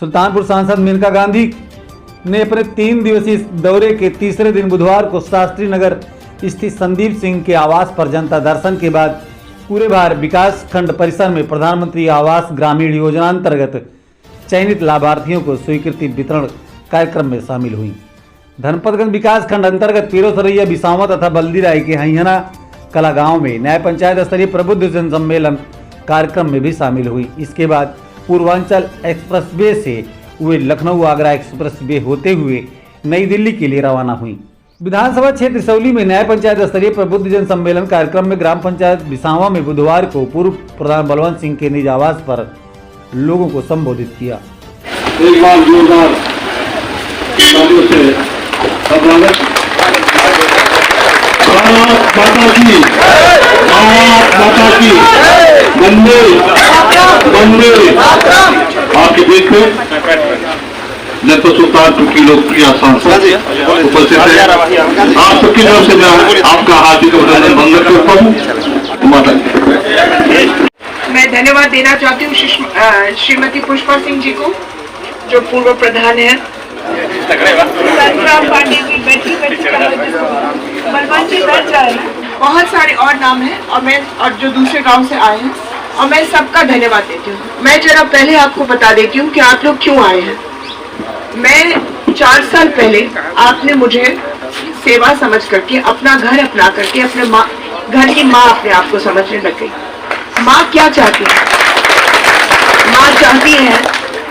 सुल्तानपुर सांसद मेनका गांधी ने अपने 3 दिवसीय दौरे के तीसरे दिन बुधवार को शास्त्री नगर स्थित संदीप सिंह के आवास पर जनता दर्शन के बाद पूरे भार विकास खंड परिसर में प्रधानमंत्री आवास ग्रामीण योजना अंतर्गत चयनित लाभार्थियों को स्वीकृति वितरण कार्यक्रम में शामिल हुई। धनपतगंज विकास खंड अंतर्गत पीरो सरैया बिसावा तथा बल्दी राय के हईहना कला गांव में न्याय पंचायत स्तरीय प्रबुद्ध जन सम्मेलन कार्यक्रम में भी शामिल हुई। इसके बाद पूर्वांचल एक्सप्रेसवे से वे लखनऊ आगरा एक्सप्रेसवे होते हुए नई दिल्ली के लिए रवाना हुई। विधानसभा क्षेत्र इसौली में न्याय पंचायत स्तरीय प्रबुद्ध जन सम्मेलन कार्यक्रम में ग्राम पंचायत बिसावा में बुधवार को पूर्व प्रधान बलवंत सिंह के निज आवास पर लोगों को संबोधित किया। एक बार जोरदार तालियों से स्वागत। माता की वंदे वंदे। आपके बीच में जनपद सुल्तानपुर की लोकप्रिय सांसद उपस्थित है। आप सबकी तरफ से मैं आपका हार्दिक अभिनंदन वंदन करता हूँ। माता जी, मैं धन्यवाद देना चाहती हूँ श्रीमती पुष्पा सिंह जी को जो पूर्व प्रधान है, संग्राम पांडे की बेटी बलवंत जी बैठ रहे हैं, बहुत सारे और नाम हैं और जो दूसरे गांव से आए हैं और मैं सबका धन्यवाद देती हूँ। मैं जरा पहले आपको बता देती हूँ कि आप लोग क्यों आए हैं। मैं 4 साल पहले आपने मुझे सेवा समझ करके अपना घर अपना करके अपने घर की माँ अपने आप को समझने लग गई। माँ क्या चाहती है? माँ चाहती है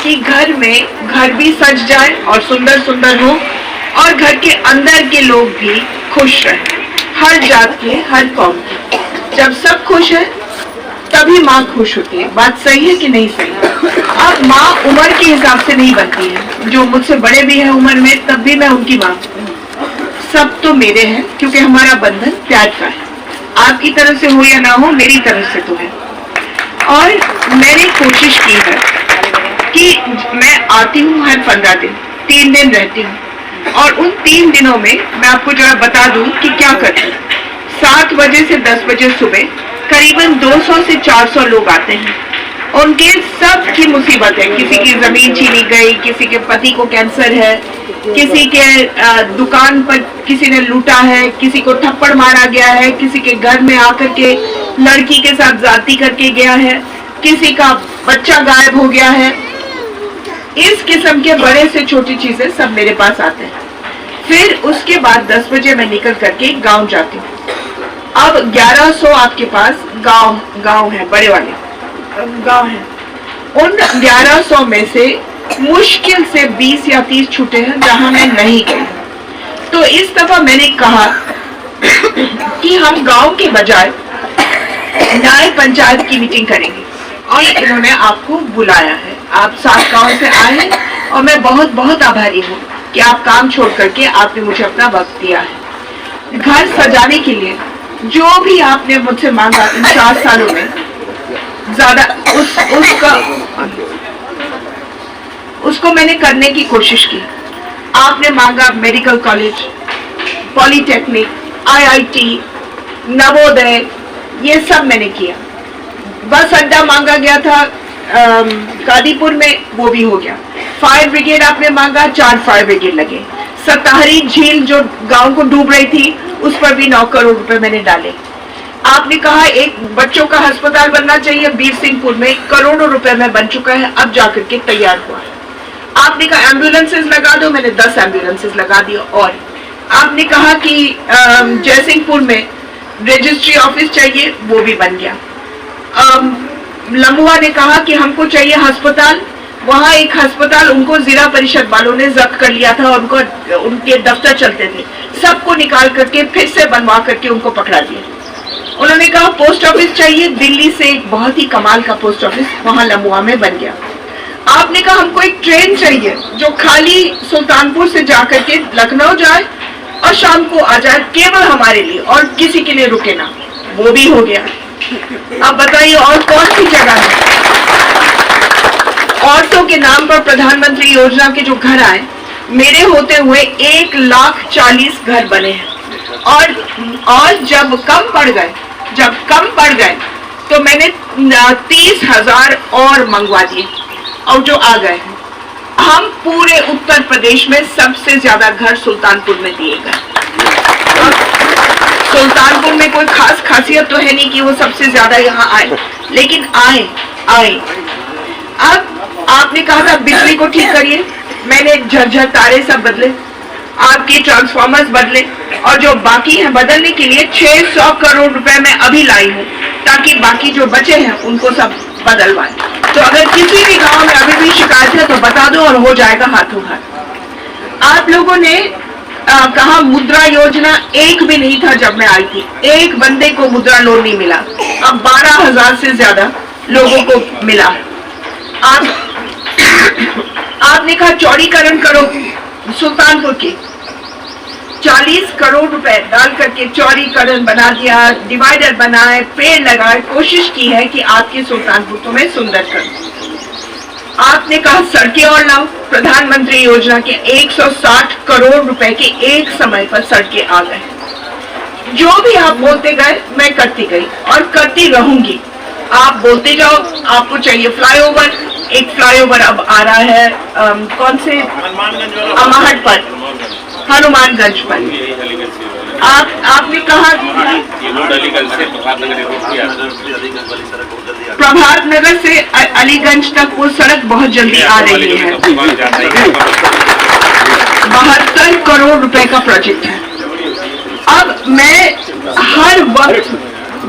कि घर में घर भी सज जाए और सुंदर सुंदर हो और घर के अंदर के लोग भी खुश रहें, हर जात के, हर कौम के। जब सब खुश है तभी माँ खुश होती है। बात सही है कि नहीं सही? अब माँ उम्र के हिसाब से नहीं बनती है। जो मुझसे बड़े भी है उम्र में तब भी मैं उनकी माँ। सब तो मेरे हैं क्योंकि हमारा बंधन प्यार का है। आपकी तरफ से हो या ना हो, मेरी तरफ से तो है। और मैंने कोशिश की है कि मैं आती हूँ हर 15 दिन, 3 दिन रहती हूँ और उन 3 दिनों में मैं आपको जरा बता दूं कि क्या करती हूँ। 7 बजे से 10 बजे सुबह करीबन 200 से 400 लोग आते हैं। उनके सब की मुसीबत है। किसी की जमीन छीनी गई, किसी के पति को कैंसर है, किसी के दुकान पर किसी ने लूटा है, किसी को थप्पड़ मारा गया है, किसी के घर में आकर के लड़की के साथ जाती करके गया है, किसी का बच्चा गायब हो गया है। इस किस्म के बड़े से छोटी चीजें सब मेरे पास आते हैं। फिर उसके बाद 10 बजे मैं निकल करके गांव जाती हूँ। अब 1100 आपके पास गांव है, बड़े वाले गांव हैं। उन 1100 में से मुश्किल से 20 या 30 छूटे हैं जहां मैं नहीं गई। तो इस दफा मैंने कहा कि हम गांव के बजाय न्याय पंचायत की मीटिंग करेंगे और इन्होंने आपको बुलाया है। आप 7 गांव से आए हैं और मैं बहुत बहुत आभारी हूँ कि आप काम छोड़ करके आपने मुझे अपना वक्त दिया है। घर सजाने के लिए जो भी आपने मुझसे मांगा इन 4 सालों में ज्यादा उसको मैंने करने की कोशिश की। आपने मांगा medical college, polytechnic, IIT, Navodaya, ये सब मैंने किया। बस अड्डा मांगा गया था कादीपुर में, वो भी हो गया। फायर ब्रिगेड आपने मांगा, 4 फायर ब्रिगेड लगे। सताहरी झील जो गांव को डूब रही थी उस पर भी 9 करोड़ रुपए मैंने डाले। आपने कहा एक बच्चों का अस्पताल बनना चाहिए वीर सिंहपुर में, करोड़ों रुपए में बन चुका है, अब जाकर के तैयार हुआ है। आपने कहा एम्बुलेंसेज लगा दो, मैंने 10 एम्बुलेंसेज लगा दिया। और आपने कहा कि जयसिंहपुर में रजिस्ट्री ऑफिस चाहिए, वो भी बन गया। लम्बुआ ने कहा कि हमको चाहिए अस्पताल, वहाँ एक अस्पताल उनको जिला परिषद वालों ने जब्त कर लिया था और उनके दफ्तर चलते थे, सबको निकाल करके फिर से बनवा करके उनको पकड़ा दिया। उन्होंने कहा पोस्ट ऑफिस चाहिए, दिल्ली से एक बहुत ही कमाल का पोस्ट ऑफिस वहाँ लम्बुआ में बन गया। आपने कहा हमको एक ट्रेन चाहिए जो खाली सुल्तानपुर से जाकर के लखनऊ जाए और शाम को आ जाए, केवल हमारे लिए और किसी के लिए रुके ना, वो भी हो गया। अब बताइए और कौन सी जगह है? औरतों के नाम पर प्रधानमंत्री योजना के जो घर आए, मेरे होते हुए 1,40,000 घर बने हैं। और जब कम पड़ गए तो मैंने 30,000 और मंगवा दिए और जो आ गए हैं। हम पूरे उत्तर प्रदेश में सबसे ज्यादा घर सुल्तानपुर में दिए गए। सुल्तानपुर में कोई खास खासियत तो है नहीं कि वो सबसे ज्यादा यहाँ आए, लेकिन आए। अब आपने कहा था बिजली को ठीक करिए, मैंने झरझर तारे सब बदले, आपके ट्रांसफॉर्मर्स बदले, और जो बाकी है बदलने के लिए 600 करोड़ रुपए मैं अभी लाई हूँ, ताकि बाकी जो बचे हैं उनको सब बदलवाएं। तो अगर किसी भी गांव में अभी भी शिकायत है तो बता दो और हो जाएगा हाथों हाथ। आप लोगों ने कहा मुद्रा योजना एक भी नहीं था जब मैं आई थी, एक बंदे को मुद्रा लोन नहीं मिला। अब 12,000 से ज्यादा लोगों को मिला। आपने कहा चौड़ीकरण करो, सुल्तानपुर के 40 करोड़ रुपए डाल करके चौड़ीकरण बना दिया, डिवाइडर बनाए, पेड़ लगाए, कोशिश की है कि आपके सुल्तानपुर को मैं सुंदर करूं। आपने कहा सड़कें और लाओ, प्रधानमंत्री योजना के 160 करोड़ रुपए के एक समय पर सड़कें आ गए। जो भी आप बोलते गए मैं करती गई और करती रहूंगी। आप बोलते जाओ, आपको चाहिए फ्लाईओवर, एक फ्लाईओवर अब आ रहा है कौन से अमाहट पर, हनुमानगंज पर। आपने कहा प्रभात नगर से अलीगंज तक वो सड़क बहुत जल्दी आ रही है। 72 करोड़ रुपए का प्रोजेक्ट है। अब मैं हर वक्त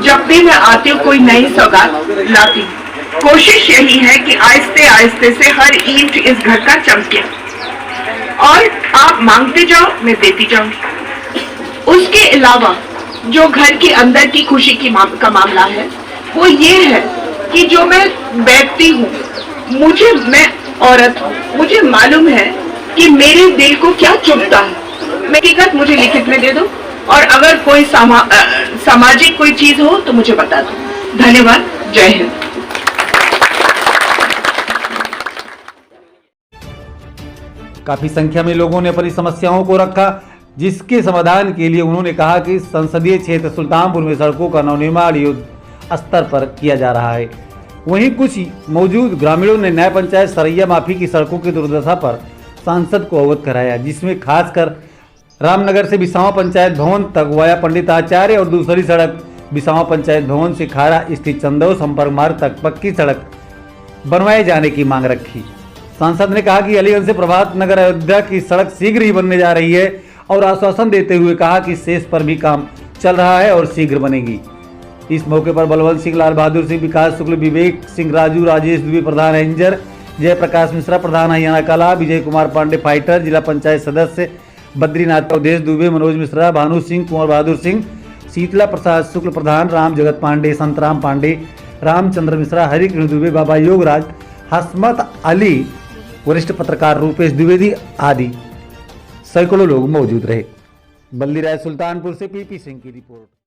जब भी मैं आती हूँ कोई नई सौगात लाती हूँ। कोशिश यही है कि आहिस्ते आहिस्ते से हर ईंट इस घर का चमके और आप मांगते जाओ, मैं देती जाऊंगी। उसके अलावा जो घर के अंदर की खुशी का मामला है वो ये है कि जो मैं बैठती हूँ, मैं औरत हूँ, मुझे मालूम है कि मेरे दिल को क्या चुभता है। मैं टिकट मुझे लिखित में दे दो और अगर कोई सामाजिक कोई चीज हो तो मुझे बता दो। धन्यवाद। जय हिंद। काफी संख्या में लोगों ने अपनी समस्याओं को रखा, जिसके समाधान के लिए उन्होंने कहा कि संसदीय क्षेत्र सुल्तानपुर में सड़कों का नवनिर्माण युद्ध स्तर पर किया जा रहा है। वहीं कुछ मौजूद ग्रामीणों ने न्याय पंचायत सरैया माफी की सड़कों की दुर्दशा पर सांसद को अवगत कराया, जिसमें खासकर रामनगर से बिसावा पंचायत भवन तक वाया पंडित आचार्य और दूसरी सड़क बिसावा पंचायत भवन से खाड़ा स्थित चंदौ संपर्क मार्ग तक पक्की सड़क बनवाए जाने की मांग रखी। सांसद ने कहा कि अलीगंज से प्रभात नगर अयोध्या की सड़क शीघ्र ही बनने जा रही है और आश्वासन देते हुए कहा कि शेष पर भी काम चल रहा है और शीघ्र बनेगी। इस मौके पर बलवंत सिंह, लाल बहादुर सिंह, विकास शुक्ल, विवेक सिंह राजू, राजेश दुबे प्रधान रेंजर, जयप्रकाश मिश्रा प्रधान हरियाणा कला, विजय कुमार पांडे फाइटर, जिला पंचायत सदस्य बद्रीनाथ, अवधेश दुबे, मनोज मिश्रा, भानु सिंह, कुंवर बहादुर सिंह, शीतला प्रसाद शुक्ल प्रधान, राम जगत पांडे, संतराम पांडे, रामचंद्र मिश्रा, हरिकृष्ण दुबे, बाबा योगराज, हसमत अली, वरिष्ठ पत्रकार रूपेश द्विवेदी आदि सैकड़ों लोग मौजूद रहे। बल्ली राय सुल्तानपुर से पीपी सिंह की रिपोर्ट।